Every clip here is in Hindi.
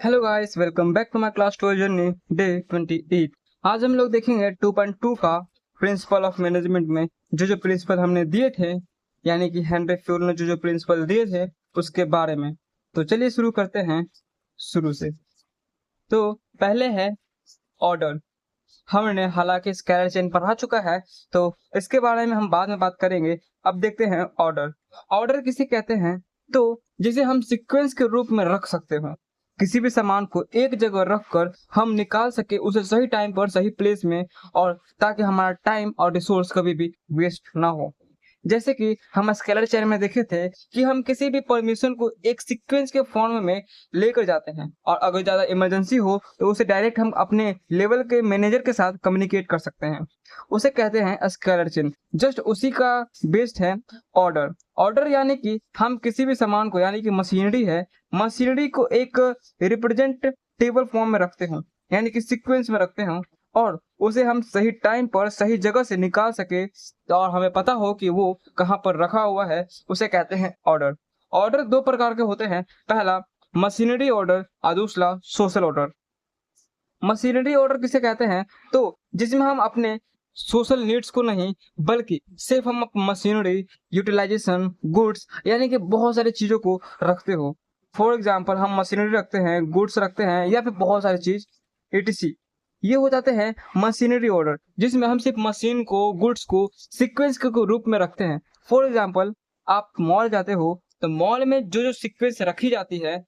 Hello guys, welcome back to my class 12 journey day 28। आज हम लोग देखेंगे 2.2 का प्रिंसिपल ऑफ मैनेजमेंट में जो प्रिंसिपल हमने दिए थे, यानी कि हेनरी फ्यूल ने जो प्रिंसिपल दिए थे उसके बारे में। तो चलिए शुरू करते हैं शुरू से। तो पहले है ऑर्डर। हमने हालांकि स्केलर चेन पढ़ा चुका है, तो इसके बारे में हम बाद में बात करेंगे। अब देखते हैं ऑर्डर। ऑर्डर किसे कहते हैं? तो जिसे हम सीक्वेंस के रूप में रख सकते हो। किसी भी सामान को एक जगह रखकर हम निकाल सके उसे सही टाइम पर सही प्लेस में, और ताकि हमारा टाइम और रिसोर्स कभी भी वेस्ट ना हो। जैसे कि हम स्केलर चेन में देखे थे कि हम किसी भी परमिशन को एक सीक्वेंस के फॉर्म में लेकर जाते हैं, और अगर ज़्यादा इमरजेंसी हो तो उसे डायरेक्ट हम अपने लेवल के मैनेजर के साथ कम्युनिकेट कर सकते हैं। उसे कहते हैं स्केलर चेन। जस्ट उसी का बेस्ड है ऑर्डर। ऑर्डर यानी कि हम किसी भी सामान को, यानी कि मशीनरी है, मशीनरी को एक रिप्रेजेंटेबल फॉर्म में रखते हैं, यानी कि सीक्वेंस में रखते हैं, और उसे हम सही टाइम पर सही जगह से निकाल सके और हमें पता हो कि वो कहाँ पर रखा हुआ है, उसे कहते हैं ऑर्डर। ऑर्डर दो प्रकार के होते हैं। पहला मशीनरी ऑर्डर और दूसरा सोशल ऑर्डर। मशीनरी ऑर्डर किसे कहते हैं? तो जिसमें हम अपने सोशल नीड्स को नहीं, बल्कि सिर्फ हम मशीनरी, यूटिलाइजेशन, गुड्स, यानी कि बहुत सारी चीजों को रखते हो। फॉर एग्जाम्पल हम मशीनरी रखते हैं, गुड्स रखते हैं, या फिर बहुत सारी चीज etc। ये हो जाते हैं मशीनरी ऑर्डर, जिसमें हम सिर्फ मशीन को, गुड्स को सीक्वेंस के रूप में रखते हैं। फॉर एग्जाम्पल आप मॉल जाते हो, तो मॉल में जो सीक्वेंस रखी जाती है,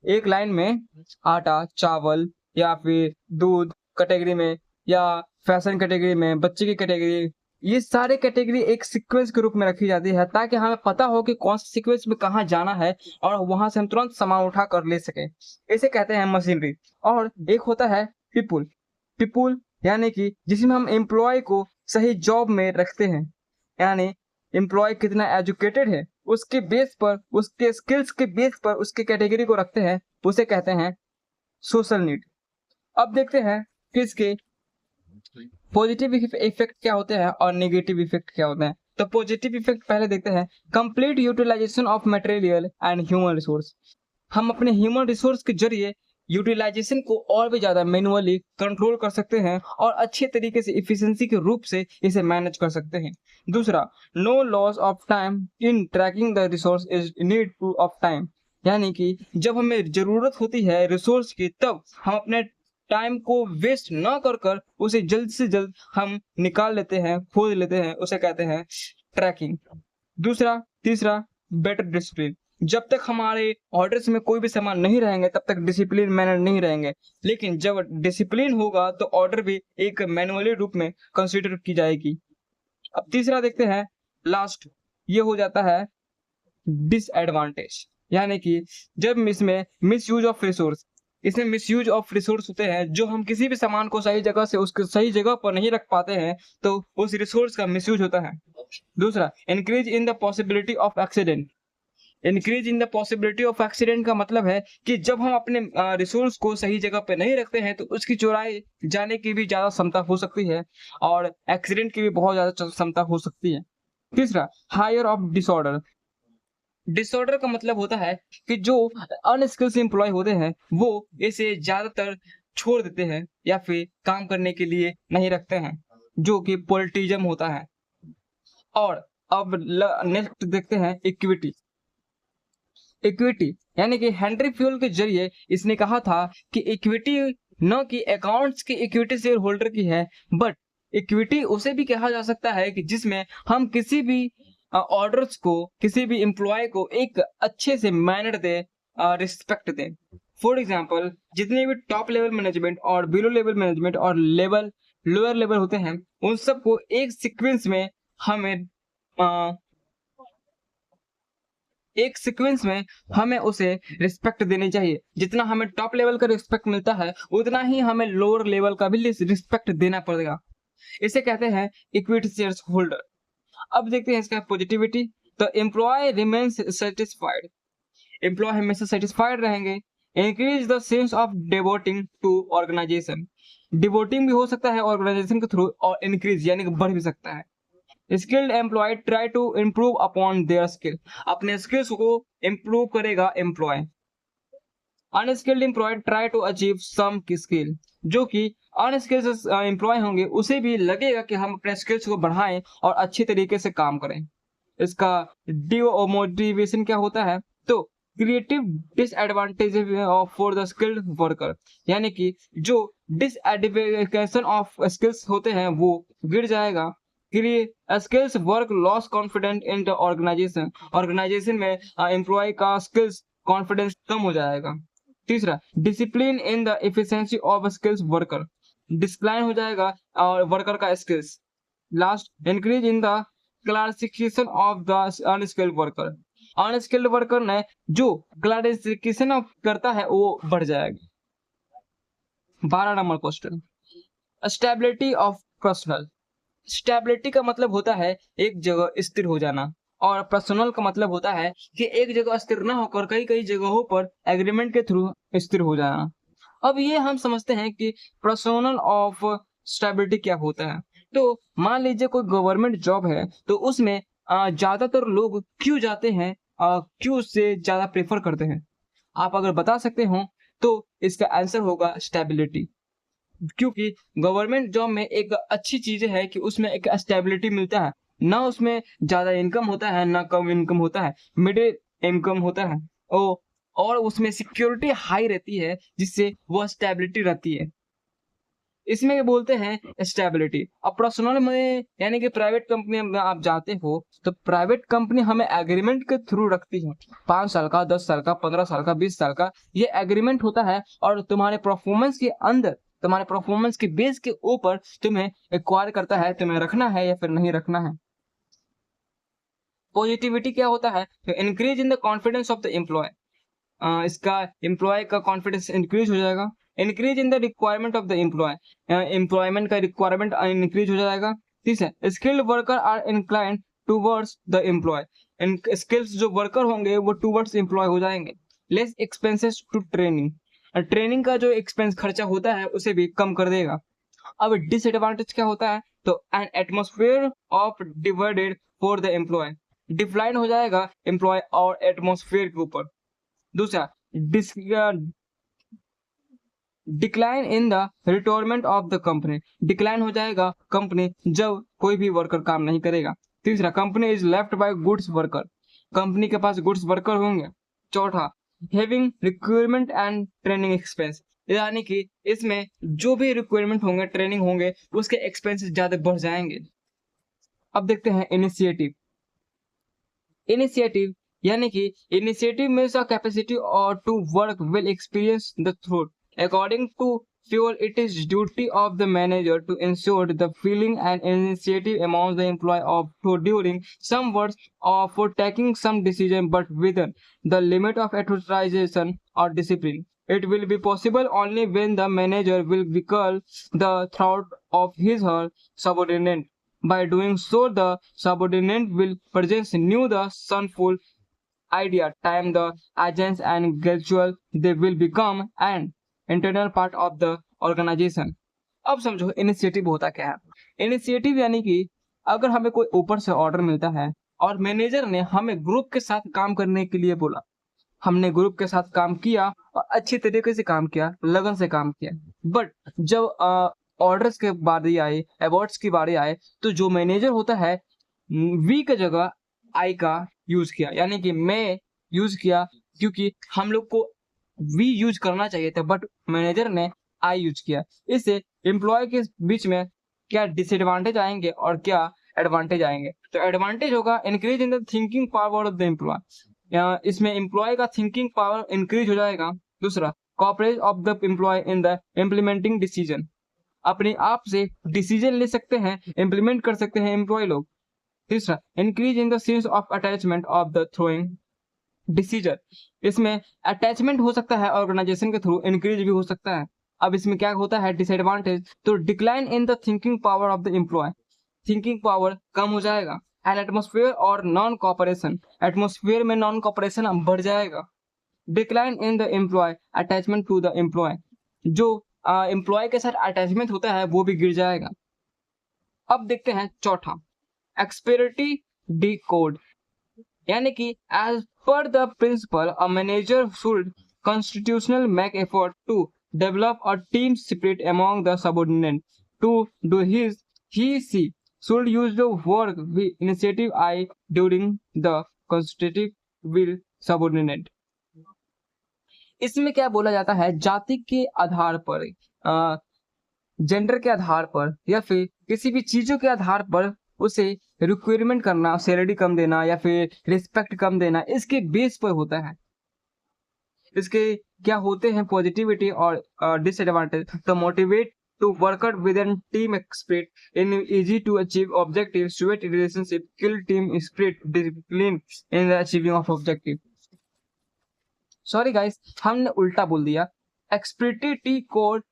एक लाइन में आटा, चावल, या फिर दूध कैटेगरी में, या फैशन कैटेगरी में, बच्चे की कैटेगरी, ये सारे कैटेगरी एक सीक्वेंस के रूप में रखी जाती है, ताकि हमें पता हो कि कौन सा सीक्वेंस में कहाँ जाना है, और वहां से हम तुरंत सामान उठा कर ले सके। इसे कहते हैं मशीनरी। और एक होता है पीपुल। पीपुल यानी कि जिसमें हम एम्प्लॉय को सही जॉब में रखते हैं, यानी एम्प्लॉय कितना एजुकेटेड है उसके बेस पर, उसके स्किल्स के बेस पर उसके कैटेगरी को रखते हैं, उसे कहते हैं सोशल नीड। अब देखते हैं कि इसके पॉजिटिव इफेक्ट क्या होते हैं और नेगेटिव इफेक्ट क्या होते हैं। तो पॉजिटिव इफेक्ट पहले देखते हैं। Complete utilization of material and human resource. हम अपने ह्यूमन रिसोर्स के जरिए यूटिलाइजेशन को और भी ज्यादा मैनुअली कंट्रोल कर सकते हैं, और अच्छे तरीके से इफिशिएंसी के रूप से इसे मैनेज कर सकते हैं। दूसरा, no loss of time in tracking the resource is need to of time. यानी कि जब हमें जरूरत होती है रिसोर्स की, तब हम अपने टाइम को वेस्ट ना कर कर उसे जल्द से जल्द हम निकाल लेते हैं, खोज लेते हैं, उसे कहते हैं ट्रैकिंग। दूसरा, तीसरा, बेटर डिसिप्लिन। जब तक हमारे ऑर्डर्स में कोई भी सामान नहीं रहेंगे तब तक डिसिप्लिन मैनर नहीं रहेंगे, लेकिन जब डिसिप्लिन होगा तो ऑर्डर भी एक मैनुअली रूप में कंसीडर की जाएगी। अब तीसरा देखते हैं, लास्ट। ये हो जाता है डिसएडवांटेज, यानी कि जब इसमें मिसयूज ऑफ रिसोर्स, इसमें मिसयूज ऑफ रिसोर्स होते हैं, जो हम किसी भी सामान को सही जगह से उसके सही जगह पर नहीं रख पाते हैं, तो उस रिसोर्स का मिसयूज होता है। दूसरा, increase in the possibility of accident. Increase in the possibility of accident का मतलब है कि जब हम अपने रिसोर्स को सही जगह पे नहीं रखते हैं तो उसकी चोराई जाने की भी ज्यादा क्षमता हो सकती है, और एक्सीडेंट की भी बहुत ज्यादा क्षमता हो सकती है। तीसरा, हायर ऑफ डिसऑर्डर। डिसऑर्डर का मतलब होता है कि जो अनस्किल्ड एम्प्लॉय होते हैं वो इसे ज्यादातर छोड़ देते हैं, या फिर काम करने के लिए नहीं रखते हैं, जो कि पॉलिटिज्म होता है। और अब नेक्स्ट देखते हैं इक्विटी। इक्विटी यानी कि हेनरी फ्यूल के जरिए इसने कहा था कि इक्विटी न कि अकाउंट्स की इक्विटी शेयर होल्डर की है, बट इक्विटी उसे भी कहा जा सकता है कि जिसमें हम किसी भी ऑर्डर्स को, किसी भी एम्प्लॉय को एक अच्छे से manner they, respect they. For example, जितने भी टॉप लेवल मैनेजमेंट और बिलो लेवल मैनेजमेंट और लेवल लोअर लेवल होते हैं, उन सबको एक सीक्वेंस में हमें एक सीक्वेंस में हमें उसे रिस्पेक्ट देनी चाहिए। जितना हमें टॉप लेवल का रिस्पेक्ट मिलता है, उतना ही हमें लोअर लेवल का भी रिस्पेक्ट देना पड़ेगा। इसे कहते हैं इक्विटी शेयर्स होल्डर। अब देखते हैं इसका पॉजिटिविटी। तो एम्प्लॉय रिमेन्स सेटिस्फाइड। एम्प्लॉय हमेशा सेटिस्फाइड रहेंगे। Increase the sense of devoting to organization. Devoting भी हो सकता है ऑर्गेनाइजेशन के थ्रू, और इंक्रीज यानी कि बढ़ भी सकता है। Skilled employ try to improve upon their skill. अपने स्किल्स को इम्प्रूव करेगा employ. Unskilled employ try to achieve some skill, जो कि अनस्किल्ड एम्प्लॉय होंगे उसे भी लगेगा कि हम अपने स्किल्स को बढ़ाएं और अच्छी तरीके से काम करें। इसका डिमोटिवेशन क्या होता है, तो creative disadvantage for the skilled worker, यानी कि जो डिसएडवांटेज ऑफ स्किल्स होते हैं वो गिर जाएगा। Skills work loss confident in the organization, organization में एम्प्लॉय का स्किल्स कॉन्फिडेंस कम हो जाएगा। तीसरा, discipline in the efficiency of skills worker, decline हो जाएगा और वर्कर का skills. Last, increase in the classification of the unskilled worker, unskilled worker ने जो क्लासिफिकेशन करता है वो बढ़ जाएगा। 12 number question, stability of personal. Stability का मतलब होता है एक जगह स्थिर हो जाना, और पर्सनल का मतलब होता है कि एक जगह स्थिर न होकर कई कई जगहों पर एग्रीमेंट के थ्रू स्थिर हो जाना। अब ये हम समझते हैं कि पर्सनल ऑफ स्टेबिलिटी क्या होता है। तो मान लीजिए कोई गवर्नमेंट जॉब है, तो उसमें ज्यादातर लोग क्यों जाते हैं, क्यों से ज्यादा प्रेफर करते हैं, आप अगर बता सकते हो तो इसका आंसर होगा स्टेबिलिटी। क्योंकि गवर्नमेंट जॉब में एक अच्छी चीज है कि उसमें एक स्टेबिलिटी मिलता है, ना उसमें ज्यादा इनकम होता है ना कम इनकम होता है, मिडिल इनकम होता है, और उसमें सिक्योरिटी हाई रहती है जिससे वो स्टेबिलिटी रहती है, इसमें बोलते हैं स्टेबिलिटी। अब पर्सनल में यानी कि प्राइवेट कंपनी में आप जाते हो तो प्राइवेट कंपनी हमें एग्रीमेंट के थ्रू रखती है, 5 साल का, 10 साल का, 15 साल का, 20 साल का ये एग्रीमेंट होता है, और तुम्हारे परफॉर्मेंस के अंदर, तुम्हारे परफॉर्मेंस के बेस के ऊपर तुम्हें एक्वायर करता है, तुम्हें रखना है या फिर नहीं रखना है। पॉजिटिविटी क्या होता है, तो increase in the confidence of the employ, इसका एम्प्लॉय का कॉन्फिडेंस इंक्रीज हो जाएगा। Increase in the requirement of the employ, employment का रिक्वायरमेंट इंक्रीज हो जाएगा। तीसरा, skilled worker are inclined towards the employ, skills जो वर्कर होंगे वो टूवर्ड्स एम्प्लॉय हो जाएंगे। Less expenses to training, training का जो एक्सपेंस खर्चा होता है उसे भी कम कर देगा। अब डिसएडवांटेज क्या होता है, तो an atmosphere of divided for the employ, decline हो जाएगा एम्प्लॉय और एटमोस्फेयर के ऊपर। दूसरा, decline in the retirement of the company, decline हो जाएगा कंपनी जब कोई भी वर्कर काम नहीं करेगा। तीसरा, company is left by goods worker, company के पास गुड्स वर्कर होंगे। चौथा, having requirement and training expense, यानी कि इसमें जो भी रिक्वायरमेंट होंगे, ट्रेनिंग होंगे, उसके एक्सपेंसेस ज्यादा बढ़ जाएंगे। अब देखते हैं इनिशिएटिव। इनिशिएटिव यानी कि initiative means a capacity or to work will experience the through. According to Fuel, it is duty of the manager to ensure the feeling and initiative among the employee of for during some works or for taking some decision, but within the limit of authorization or discipline. It will be possible only when the manager will recall the thought of his or her subordinate. By doing so, the subordinate will present new the sunful idea, time the agents and gradual they will become an internal part of the organization. अब समझो इनिशिएटिव होता क्या है। इनिशिएटिव यानी कि अगर हमें कोई ऊपर से ऑर्डर मिलता है और मैनेजर ने हमें ग्रुप के साथ काम करने के लिए बोला, हमने ग्रुप के साथ काम किया और अच्छी तरीके से काम किया, लगन से काम किया, बट जब ऑर्डर्स के बारी आए, अवार्ड्स की बारी आए, तो जो मैनेजर होता है वी की जगह आई का यूज किया, यानी कि मैं यूज किया, क्योंकि हम लोग को वी यूज करना चाहिए था बट मैनेजर ने आई यूज किया। इससे एम्प्लॉय के बीच में क्या डिसएडवांटेज आएंगे और क्या एडवांटेज आएंगे। तो एडवांटेज होगा increase in the thinking power of the employ, इसमें एम्प्लॉय का थिंकिंग पावर इंक्रीज हो जाएगा। दूसरा, cooperage of the employ in the implementing decision, अपने आप से डिसीजन ले सकते हैं, इम्प्लीमेंट कर सकते हैं एम्प्लॉय लोग। तीसरा, increase in the sense of attachment of the throwing decision, इसमें अटैचमेंट हो सकता है ऑर्गेनाइजेशन के थ्रू, इंक्रीज भी हो सकता है। अब इसमें क्या होता है डिसएडवांटेज, तो decline in the thinking power of the employ, thinking power कम हो जाएगा। एंड एटमोस्फेयर और नॉन कॉपरेशन, एटमोस्फेयर में नॉन कॉपरेशन बढ़ जाएगा। Decline in the employ attachment to the employ, जो एम्प्लॉय के साथ अटैचमेंट होता है वो भी गिर जाएगा। अब देखते हैं चौथा, एक्सपेरिटी डी कोड, यानी कि as per the principle a manager should constitutional make effort to develop a team spirit among the subordinate. To do his, she should use the work with initiative I during the constitutive will subordinate. इसमें क्या बोला जाता है, जाति के आधार पर, जेंडर के आधार पर या फिर किसी भी चीजों के आधार पर उसे रिक्वायरमेंट करना, सैलरी कम देना या फिर रिस्पेक्ट कम देना, इसके बेस पर होता है। इसके क्या होते हैं पॉजिटिविटी और डिसएडवांटेज। तो motivate to worker with an team spirit, in easy to achieve objective, sweet relationship, kill team spirit, discipline in the achieving of objective. Sorry guys, हमने उल्टा बोल दिया। एक्सप्रेटिव टी कोड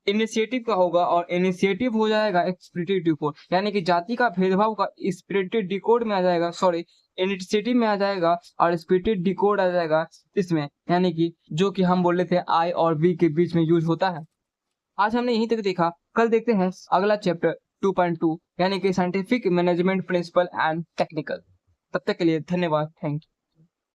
इनिशिएटिव का होगा और इनिशिएटिव हो जाएगा एक्सप्रेटिव डी कोड, यानी कि जाति का भेदभाव का स्पिरिटेड डी कोड में आ जाएगा, सॉरी इनिशिएटिव में आ जाएगा और स्पिरिटेड डी कोड आ जाएगा इसमें, यानी कि जो कि हम बोल रहे थे आई और बी के बीच में यूज होता है। आज हमने यहीं तक देखा, कल देखते हैं अगला चैप्टर 2.2 यानी कि scientific management principle and technical. तब तक के लिए धन्यवाद, थैंक यू।